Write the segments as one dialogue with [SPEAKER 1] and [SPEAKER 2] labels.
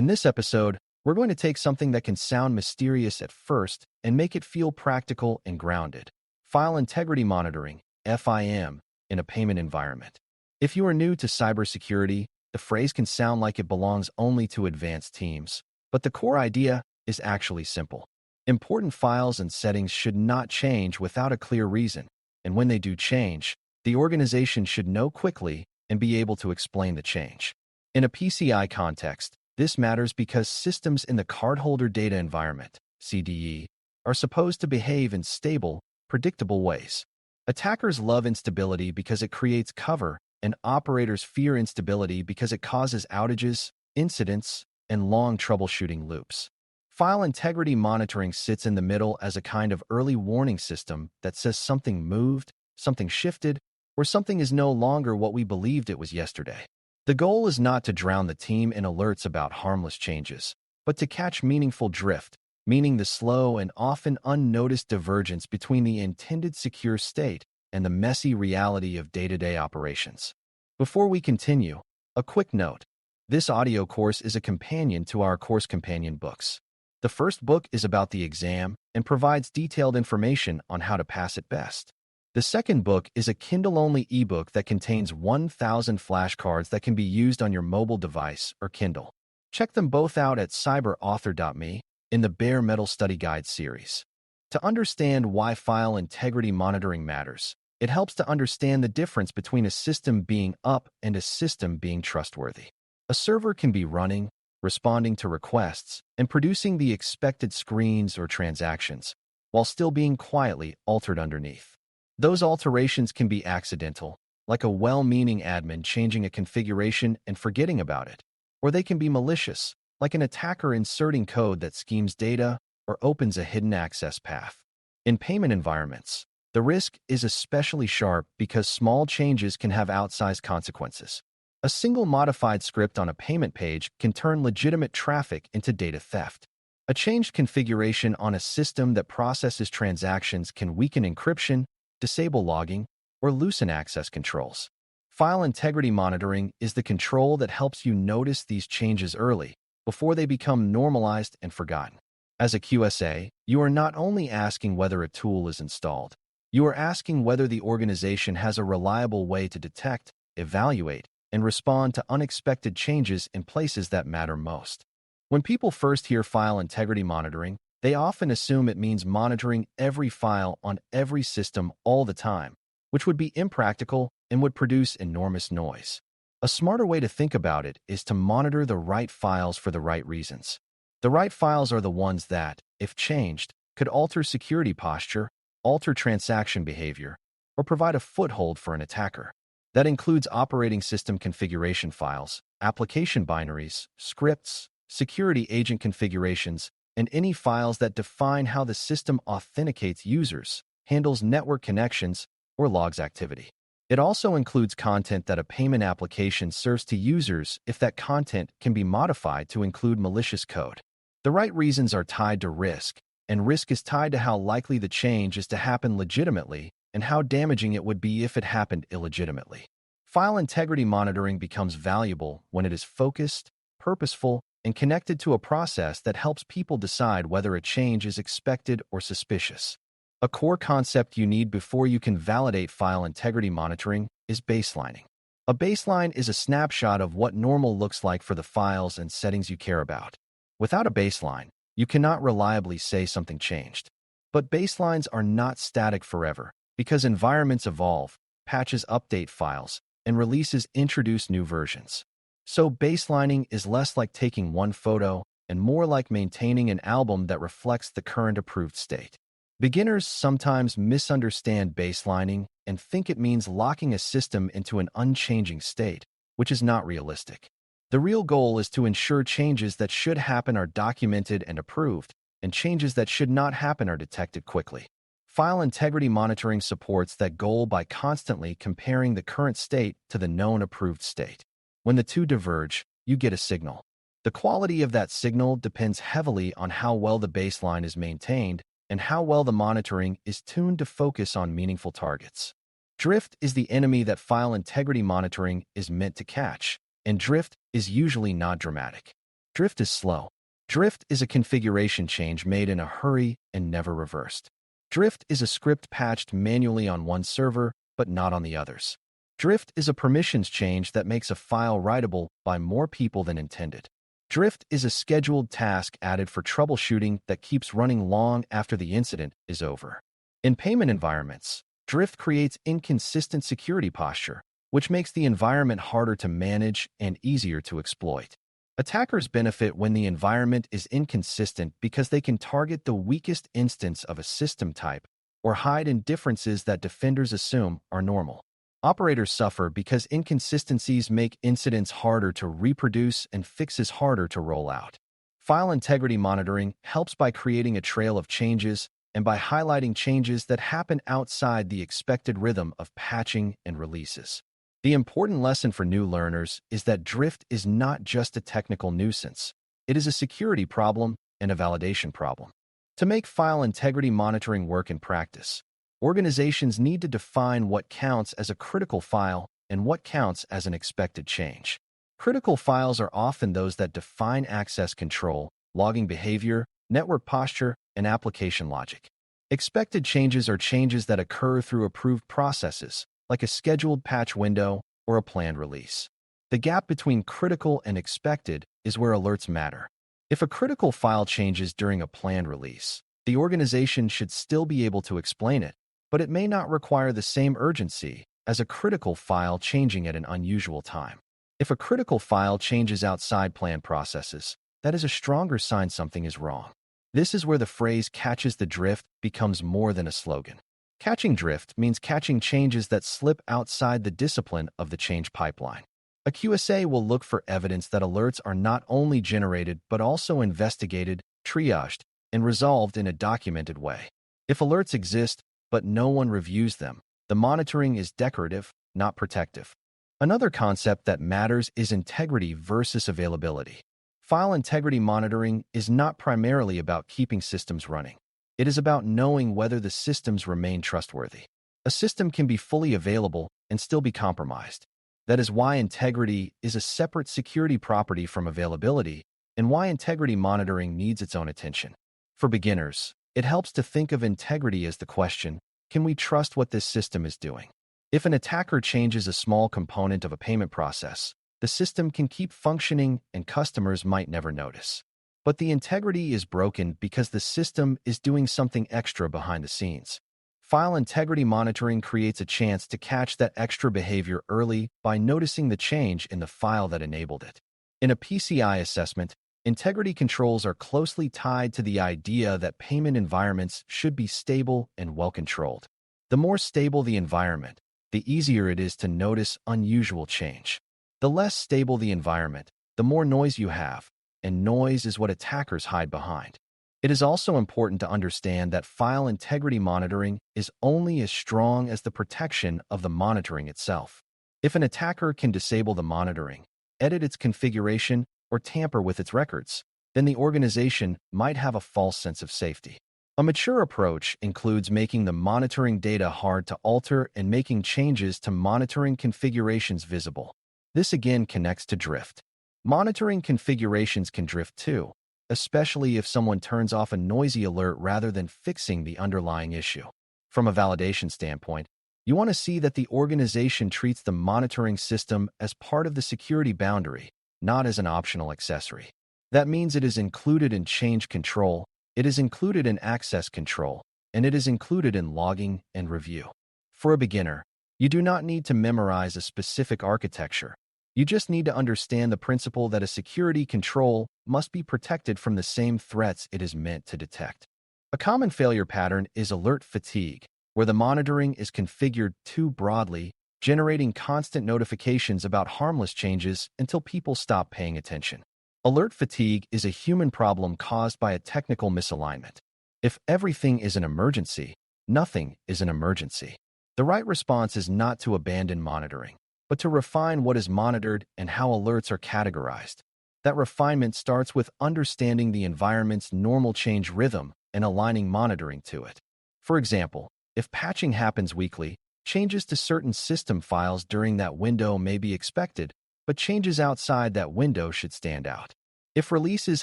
[SPEAKER 1] In this episode, we're going to take something that can sound mysterious at first and make it feel practical and grounded. File integrity monitoring, FIM, in a payment environment. If you are new to cybersecurity, the phrase can sound like it belongs only to advanced teams, but the core idea is actually simple. Important files and settings should not change without a clear reason, and when they do change, the organization should know quickly and be able to explain the change. In a PCI context, this matters because systems in the cardholder data environment, CDE, are supposed to behave in stable, predictable ways. Attackers love instability because it creates cover, and operators fear instability because it causes outages, incidents, and long troubleshooting loops. File integrity monitoring sits in the middle as a kind of early warning system that says something moved, something shifted, or something is no longer what we believed it was yesterday. The goal is not to drown the team in alerts about harmless changes, but to catch meaningful drift, meaning the slow and often unnoticed divergence between the intended secure state and the messy reality of day-to-day operations. Before we continue, a quick note. This audio course is a companion to our course companion books. The first book is about the exam and provides detailed information on how to pass it best. The second book is a Kindle-only ebook that contains 1,000 flashcards that can be used on your mobile device or Kindle. Check them both out at cyber.Author.me in the Bare Metal Study Guide series. To understand why file integrity monitoring matters, it helps to understand the difference between a system being up and a system being trustworthy. A server can be running, responding to requests, and producing the expected screens or transactions, while still being quietly altered underneath. Those alterations can be accidental, like a well-meaning admin changing a configuration and forgetting about it, or they can be malicious, like an attacker inserting code that schemes data or opens a hidden access path. In payment environments, the risk is especially sharp because small changes can have outsized consequences. A single modified script on a payment page can turn legitimate traffic into data theft. A changed configuration on a system that processes transactions can weaken encryption, disable logging, or loosen access controls. File integrity monitoring is the control that helps you notice these changes early, before they become normalized and forgotten. As a QSA, you are not only asking whether a tool is installed, you are asking whether the organization has a reliable way to detect, evaluate, and respond to unexpected changes in places that matter most. When people first hear file integrity monitoring, they often assume it means monitoring every file on every system all the time, which would be impractical and would produce enormous noise. A smarter way to think about it is to monitor the right files for the right reasons. The right files are the ones that, if changed, could alter security posture, alter transaction behavior, or provide a foothold for an attacker. That includes operating system configuration files, application binaries, scripts, security agent configurations, and any files that define how the system authenticates users, handles network connections, or logs activity. It also includes content that a payment application serves to users if that content can be modified to include malicious code. The right reasons are tied to risk, and risk is tied to how likely the change is to happen legitimately and how damaging it would be if it happened illegitimately. File integrity monitoring becomes valuable when it is focused, purposeful, and connected to a process that helps people decide whether a change is expected or suspicious. A core concept you need before you can validate file integrity monitoring is baselining. A baseline is a snapshot of what normal looks like for the files and settings you care about. Without a baseline, you cannot reliably say something changed. But baselines are not static forever, because environments evolve, patches update files, and releases introduce new versions. So baselining is less like taking one photo and more like maintaining an album that reflects the current approved state. Beginners sometimes misunderstand baselining and think it means locking a system into an unchanging state, which is not realistic. The real goal is to ensure changes that should happen are documented and approved, and changes that should not happen are detected quickly. File integrity monitoring supports that goal by constantly comparing the current state to the known approved state. When the two diverge, you get a signal. The quality of that signal depends heavily on how well the baseline is maintained and how well the monitoring is tuned to focus on meaningful targets. Drift is the enemy that file integrity monitoring is meant to catch, and drift is usually not dramatic. Drift is slow. Drift is a configuration change made in a hurry and never reversed. Drift is a script patched manually on one server, but not on the others. Drift is a permissions change that makes a file writable by more people than intended. Drift is a scheduled task added for troubleshooting that keeps running long after the incident is over. In payment environments, drift creates inconsistent security posture, which makes the environment harder to manage and easier to exploit. Attackers benefit when the environment is inconsistent because they can target the weakest instance of a system type or hide in differences that defenders assume are normal. Operators suffer because inconsistencies make incidents harder to reproduce and fixes harder to roll out. File integrity monitoring helps by creating a trail of changes and by highlighting changes that happen outside the expected rhythm of patching and releases. The important lesson for new learners is that drift is not just a technical nuisance. It is a security problem and a validation problem. To make file integrity monitoring work in practice, organizations need to define what counts as a critical file and what counts as an expected change. Critical files are often those that define access control, logging behavior, network posture, and application logic. Expected changes are changes that occur through approved processes, like a scheduled patch window or a planned release. The gap between critical and expected is where alerts matter. If a critical file changes during a planned release, the organization should still be able to explain it, but it may not require the same urgency as a critical file changing at an unusual time. If a critical file changes outside planned processes, that is a stronger sign something is wrong. This is where the phrase "catches the drift" becomes more than a slogan. Catching drift means catching changes that slip outside the discipline of the change pipeline. A QSA will look for evidence that alerts are not only generated but also investigated, triaged, and resolved in a documented way. If alerts exist but no one reviews them, the monitoring is decorative, not protective. Another concept that matters is integrity versus availability. File integrity monitoring is not primarily about keeping systems running. It is about knowing whether the systems remain trustworthy. A system can be fully available and still be compromised. That is why integrity is a separate security property from availability and why integrity monitoring needs its own attention. For beginners, it helps to think of integrity as the question, can we trust what this system is doing? If an attacker changes a small component of a payment process, the system can keep functioning and customers might never notice. But the integrity is broken because the system is doing something extra behind the scenes. File integrity monitoring creates a chance to catch that extra behavior early by noticing the change in the file that enabled it. In a PCI assessment, integrity controls are closely tied to the idea that payment environments should be stable and well-controlled. The more stable the environment, the easier it is to notice unusual change. The less stable the environment, the more noise you have, and noise is what attackers hide behind. It is also important to understand that file integrity monitoring is only as strong as the protection of the monitoring itself. If an attacker can disable the monitoring, edit its configuration, or tamper with its records, then the organization might have a false sense of safety. A mature approach includes making the monitoring data hard to alter and making changes to monitoring configurations visible. This again connects to drift. Monitoring configurations can drift too, especially if someone turns off a noisy alert rather than fixing the underlying issue. From a validation standpoint, you want to see that the organization treats the monitoring system as part of the security boundary, not as an optional accessory. That means it is included in change control, it is included in access control, and it is included in logging and review. For a beginner, you do not need to memorize a specific architecture. You just need to understand the principle that a security control must be protected from the same threats it is meant to detect. A common failure pattern is alert fatigue, where the monitoring is configured too broadly, generating constant notifications about harmless changes until people stop paying attention. Alert fatigue is a human problem caused by a technical misalignment. If everything is an emergency, nothing is an emergency. The right response is not to abandon monitoring, but to refine what is monitored and how alerts are categorized. That refinement starts with understanding the environment's normal change rhythm and aligning monitoring to it. For example, if patching happens weekly, changes to certain system files during that window may be expected, but changes outside that window should stand out. If releases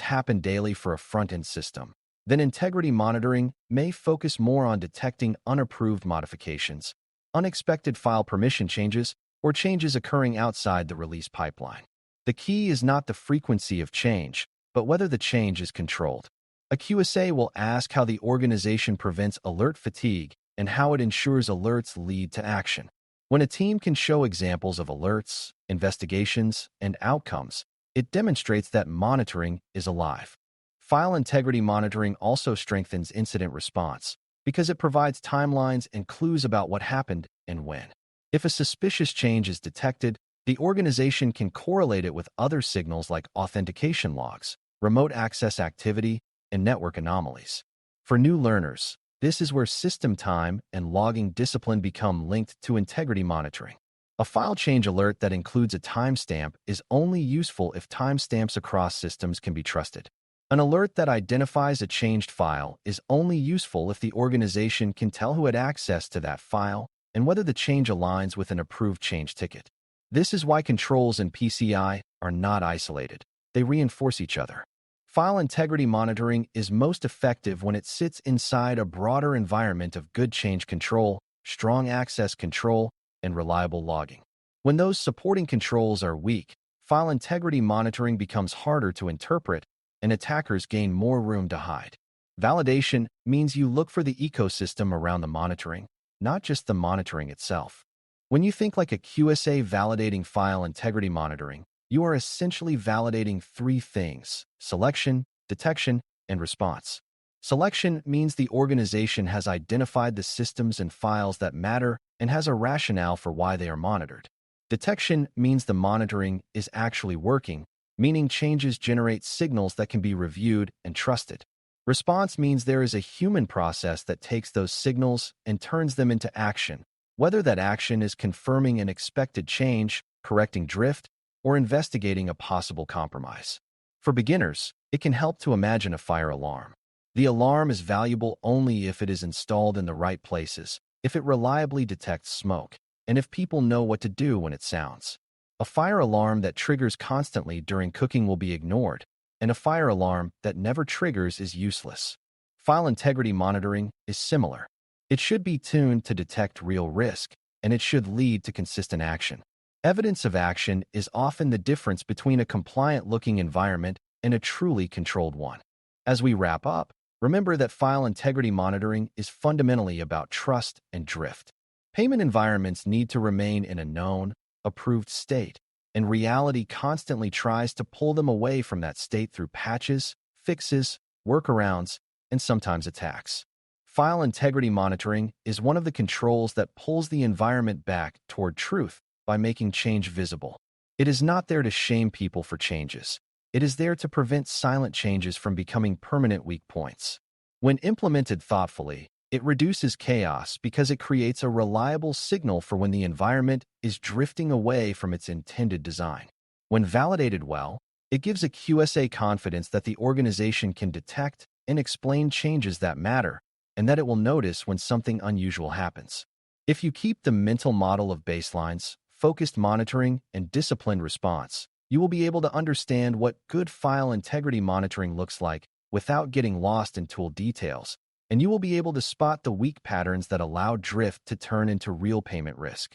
[SPEAKER 1] happen daily for a front-end system, then integrity monitoring may focus more on detecting unapproved modifications, unexpected file permission changes, or changes occurring outside the release pipeline. The key is not the frequency of change, but whether the change is controlled. A QSA will ask how the organization prevents alert fatigue and how it ensures alerts lead to action. When a team can show examples of alerts, investigations, and outcomes, it demonstrates that monitoring is alive. File integrity monitoring also strengthens incident response because it provides timelines and clues about what happened and when. If a suspicious change is detected, the organization can correlate it with other signals like authentication logs, remote access activity, and network anomalies. For new learners, this is where system time and logging discipline become linked to integrity monitoring. A file change alert that includes a timestamp is only useful if timestamps across systems can be trusted. An alert that identifies a changed file is only useful if the organization can tell who had access to that file and whether the change aligns with an approved change ticket. This is why controls in PCI are not isolated. They reinforce each other. File integrity monitoring is most effective when it sits inside a broader environment of good change control, strong access control, and reliable logging. When those supporting controls are weak, file integrity monitoring becomes harder to interpret, and attackers gain more room to hide. Validation means you look for the ecosystem around the monitoring, not just the monitoring itself. When you think like a QSA validating file integrity monitoring, you are essentially validating three things: selection, detection, and response. Selection means the organization has identified the systems and files that matter and has a rationale for why they are monitored. Detection means the monitoring is actually working, meaning changes generate signals that can be reviewed and trusted. Response means there is a human process that takes those signals and turns them into action, whether that action is confirming an expected change, correcting drift, or investigating a possible compromise. For beginners, it can help to imagine a fire alarm. The alarm is valuable only if it is installed in the right places, if it reliably detects smoke, and if people know what to do when it sounds. A fire alarm that triggers constantly during cooking will be ignored, and a fire alarm that never triggers is useless. File integrity monitoring is similar. It should be tuned to detect real risk, and it should lead to consistent action. Evidence of action is often the difference between a compliant-looking environment and a truly controlled one. As we wrap up, remember that file integrity monitoring is fundamentally about trust and drift. Payment environments need to remain in a known, approved state, and reality constantly tries to pull them away from that state through patches, fixes, workarounds, and sometimes attacks. File integrity monitoring is one of the controls that pulls the environment back toward truth by making change visible. It is not there to shame people for changes. It is there to prevent silent changes from becoming permanent weak points. When implemented thoughtfully, it reduces chaos because it creates a reliable signal for when the environment is drifting away from its intended design. When validated well, it gives a QSA confidence that the organization can detect and explain changes that matter, and that it will notice when something unusual happens. If you keep the mental model of baselines, focused monitoring, and disciplined response, you will be able to understand what good file integrity monitoring looks like without getting lost in tool details, and you will be able to spot the weak patterns that allow drift to turn into real payment risk.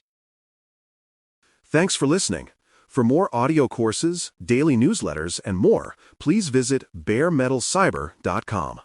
[SPEAKER 2] Thanks for listening. For more audio courses, daily newsletters, and more, please visit DailyCyber.News.